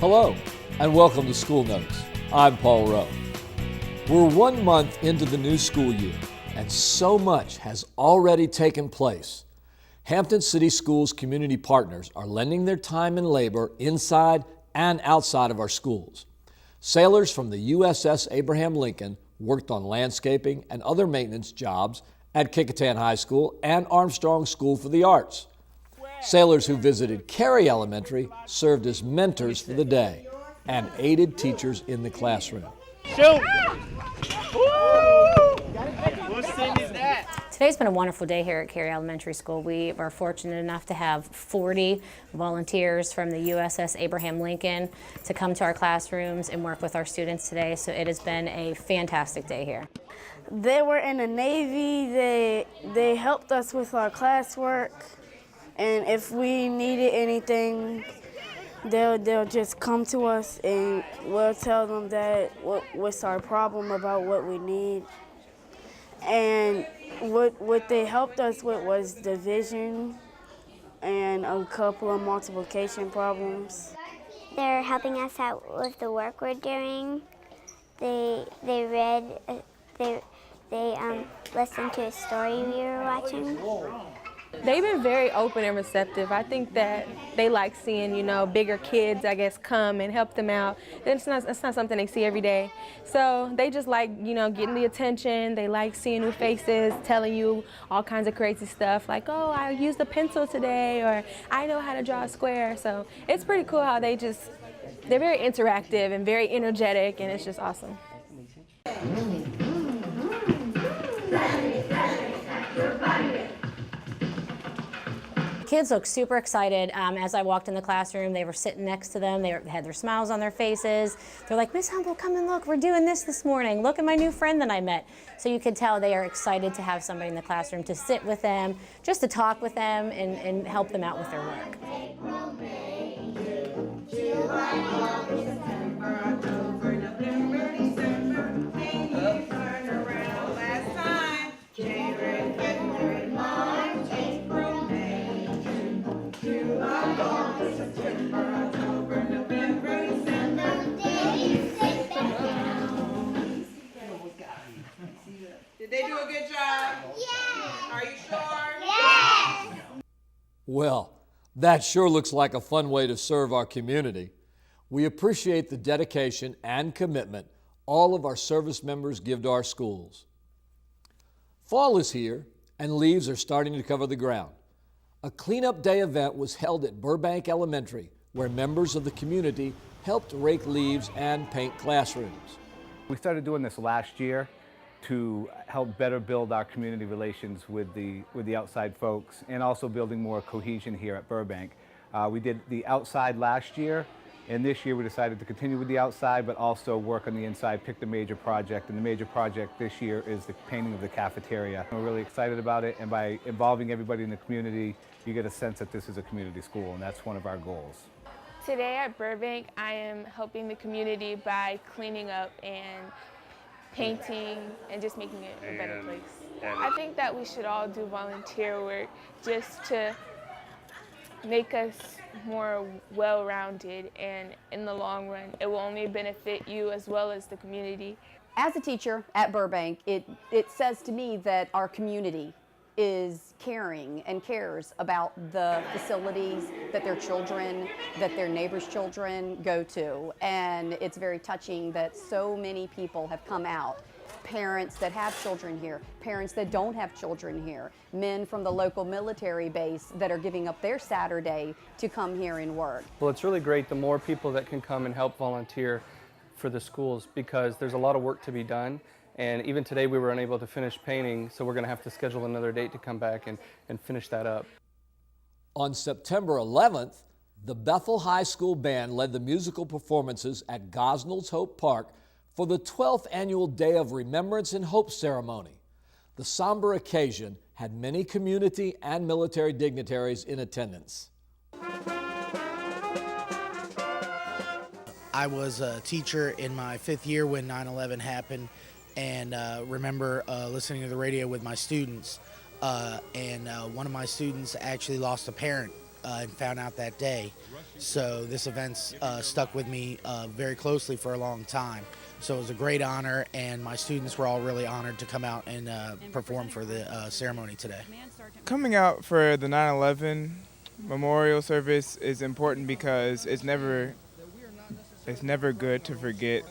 Hello, and welcome to School Notes. I'm Paul Rowe. We're 1 month into the new school year, and so much has already taken place. Hampton City Schools community partners are lending their time and labor inside and outside of our schools. Sailors from the USS Abraham Lincoln worked on landscaping and other maintenance jobs at Kecoughtan High School and Armstrong School for the Arts. Sailors who visited Cary Elementary served as mentors for the day and aided teachers in the classroom. Shoot! What sin is that? Today's been a wonderful day here at Cary Elementary School. We are fortunate enough to have 40 volunteers from the USS Abraham Lincoln to come to our classrooms and work with our students today, so it has been a fantastic day here. They were in the Navy. They helped us with our classwork, and if we needed anything, they'll just come to us and we'll tell them that what's our problem about what we need. And what they helped us with was division and a couple of multiplication problems. They're helping us out with the work we're doing. They listened to a story we were watching. They've been very open and receptive. I think that they like seeing, bigger kids, I guess, come and help them out. It's not something they see every day. So they just like, getting the attention. They like seeing new faces, telling you all kinds of crazy stuff like, oh, I used a pencil today, or I know how to draw a square. So it's pretty cool how they're very interactive and very energetic, and it's just awesome. Kids look super excited. As I walked in the classroom, they were sitting next to them. They had their smiles on their faces. They're like, Miss Humble, come and look. We're doing this morning. Look at my new friend that I met. So you could tell they are excited to have somebody in the classroom to sit with them, just to talk with them and help them out with their work. Did they do a good job? Yeah. Are you sure? Yes! Well, that sure looks like a fun way to serve our community. We appreciate the dedication and commitment all of our service members give to our schools. Fall is here, and leaves are starting to cover the ground. A cleanup day event was held at Burbank Elementary, where members of the community helped rake leaves and paint classrooms. We started doing this last year to help better build our community relations with the outside folks, and also building more cohesion here at Burbank. We did the outside last year, and this year we decided to continue with the outside, but also work on the inside, picked a major project, and the major project this year is the painting of the cafeteria. We're really excited about it, and by involving everybody in the community, you get a sense that this is a community school, and that's one of our goals. Today at Burbank, I am helping the community by cleaning up and painting and just making it a better place. I think that we should all do volunteer work just to make us more well-rounded, and in the long run, it will only benefit you as well as the community. As a teacher at Burbank, it says to me that our community is caring and cares about the facilities that their children, that their neighbors' children go to. And it's very touching that so many people have come out. Parents that have children here, parents that don't have children here, men from the local military base that are giving up their Saturday to come here and work. Well, it's really great the more people that can come and help volunteer for the schools, because there's a lot of work to be done. And even today we were unable to finish painting, so we're going to have to schedule another date to come back and finish that up. On September 11th, the Bethel High School Band led the musical performances at Gosnell's Hope Park for the 12th annual Day of Remembrance and Hope ceremony. The somber occasion had many community and military dignitaries in attendance. I was a teacher in my 5th year when 9/11 happened, and remember listening to the radio with my students. One of my students actually lost a parent and found out that day. So this event's stuck with me very closely for a long time. So it was a great honor, and my students were all really honored to come out and perform for the ceremony today. Coming out for the 9/11 memorial service is important because it's never good to forget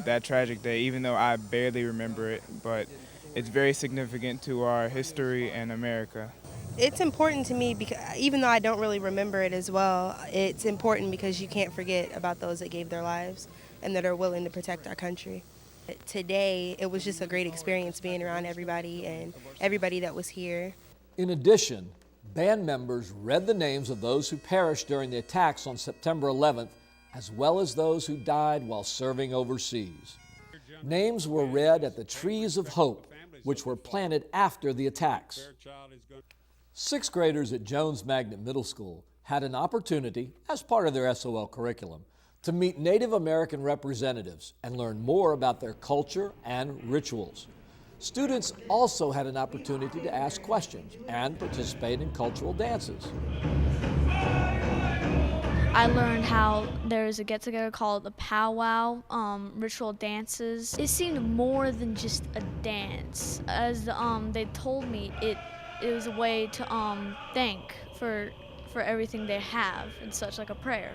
that tragic day, even though I barely remember it, but it's very significant to our history and America. It's important to me because even though I don't really remember it as well, it's important because you can't forget about those that gave their lives and that are willing to protect our country. Today, it was just a great experience being around everybody and everybody that was here. In addition, band members read the names of those who perished during the attacks on September 11th, as well as those who died while serving overseas. Names were read at the Trees of Hope, which were planted after the attacks. Sixth graders at Jones Magnet Middle School had an opportunity, as part of their SOL curriculum, to meet Native American representatives and learn more about their culture and rituals. Students also had an opportunity to ask questions and participate in cultural dances. I learned how there's a get-together called the powwow, ritual dances. It seemed more than just a dance. As they told me, it was a way to thank for everything they have and such, like a prayer.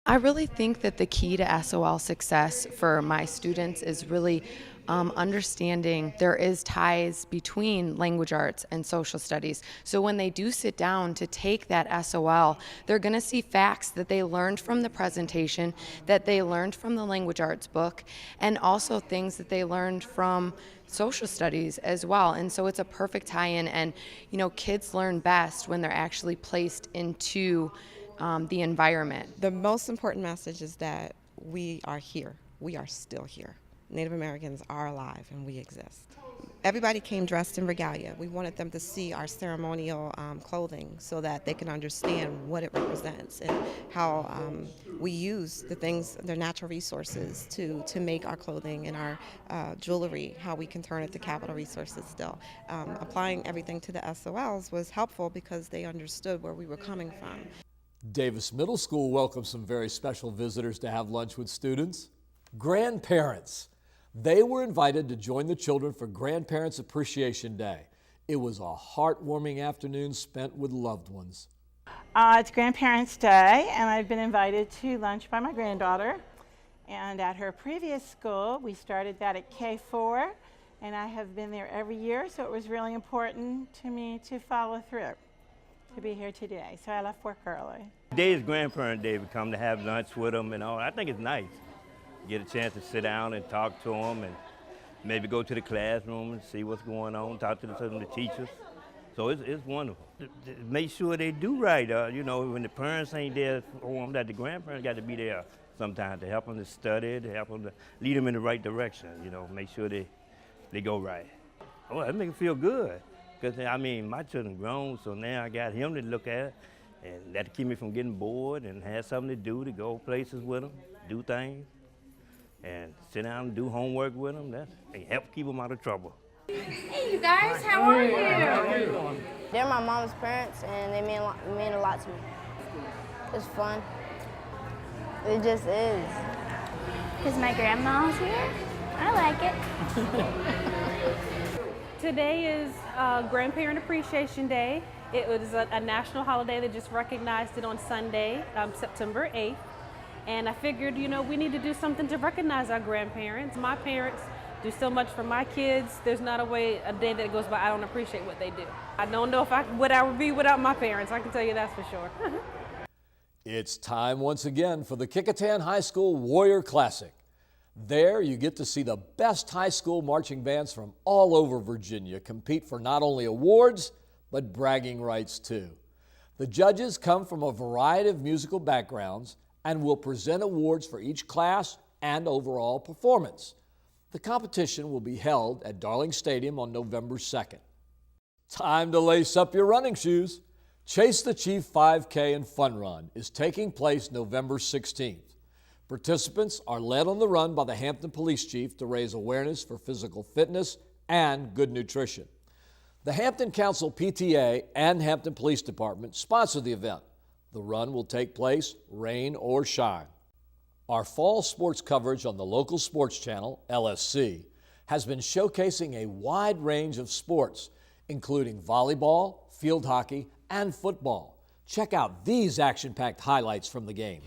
I really think that the key to SOL success for my students is really understanding there is ties between language arts and social studies. So when they do sit down to take that SOL, they're going to see facts that they learned from the presentation, that they learned from the language arts book, and also things that they learned from social studies as well. And so it's a perfect tie-in, and kids learn best when they're actually placed into the environment. The most important message is that we are here. We are still here. Native Americans are alive and we exist. Everybody came dressed in regalia. We wanted them to see our ceremonial clothing so that they can understand what it represents and how we use the things, their natural resources to make our clothing and our jewelry, how we can turn it to capital resources still. Applying everything to the SOLs was helpful because they understood where we were coming from. Davis Middle School welcomed some very special visitors to have lunch with students. Grandparents. They were invited to join the children for Grandparents Appreciation Day. It was a heartwarming afternoon spent with loved ones. It's Grandparents' Day, and I've been invited to lunch by my granddaughter. And at her previous school, we started that at K4, and I have been there every year, so it was really important to me to follow through, to be here today. So I left work early. Today is Grandparent Day. We come to have lunch with them and all. I think it's nice. Get a chance to sit down and talk to them and maybe go to the classroom and see what's going on, talk to some of the teachers. So it's wonderful. Make sure they do right. When the parents ain't there for them, that the grandparents got to be there sometimes to help them to study, to help them to lead them in the right direction, make sure they go right. Oh, that makes me feel good. Because, my children grown, so now I got him to look at, and that keep me from getting bored and have something to do, to go places with them, do things. And sit down and do homework with them. They help keep them out of trouble. Hey, you guys, how are you? They're my mom's parents, and they mean a lot to me. It's fun. It just is. Because my grandma's here. I like it. Today is Grandparent Appreciation Day. It was a national holiday that just recognized it on Sunday, September 8th. And I figured, we need to do something to recognize our grandparents. My parents do so much for my kids. There's not a day that goes by I don't appreciate what they do. I don't know what I would be without my parents. I can tell you that's for sure. It's time once again for the Kecoughtan High School Warrior Classic. There you get to see the best high school marching bands from all over Virginia compete for not only awards, but bragging rights too. The judges come from a variety of musical backgrounds and will present awards for each class and overall performance. The competition will be held at Darling Stadium on November 2nd. Time to lace up your running shoes. Chase the Chief 5K and Fun Run is taking place November 16th. Participants are led on the run by the Hampton Police Chief to raise awareness for physical fitness and good nutrition. The Hampton Council PTA and Hampton Police Department sponsor the event. The run will take place rain or shine. Our fall sports coverage on the local sports channel, LSC, has been showcasing a wide range of sports, including volleyball, field hockey, and football. Check out these action-packed highlights from the games.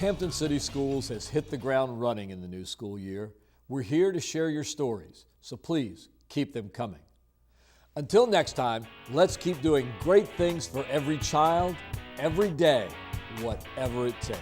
Hampton City Schools has hit the ground running in the new school year. We're here to share your stories, so please keep them coming. Until next time, let's keep doing great things for every child, every day, whatever it takes.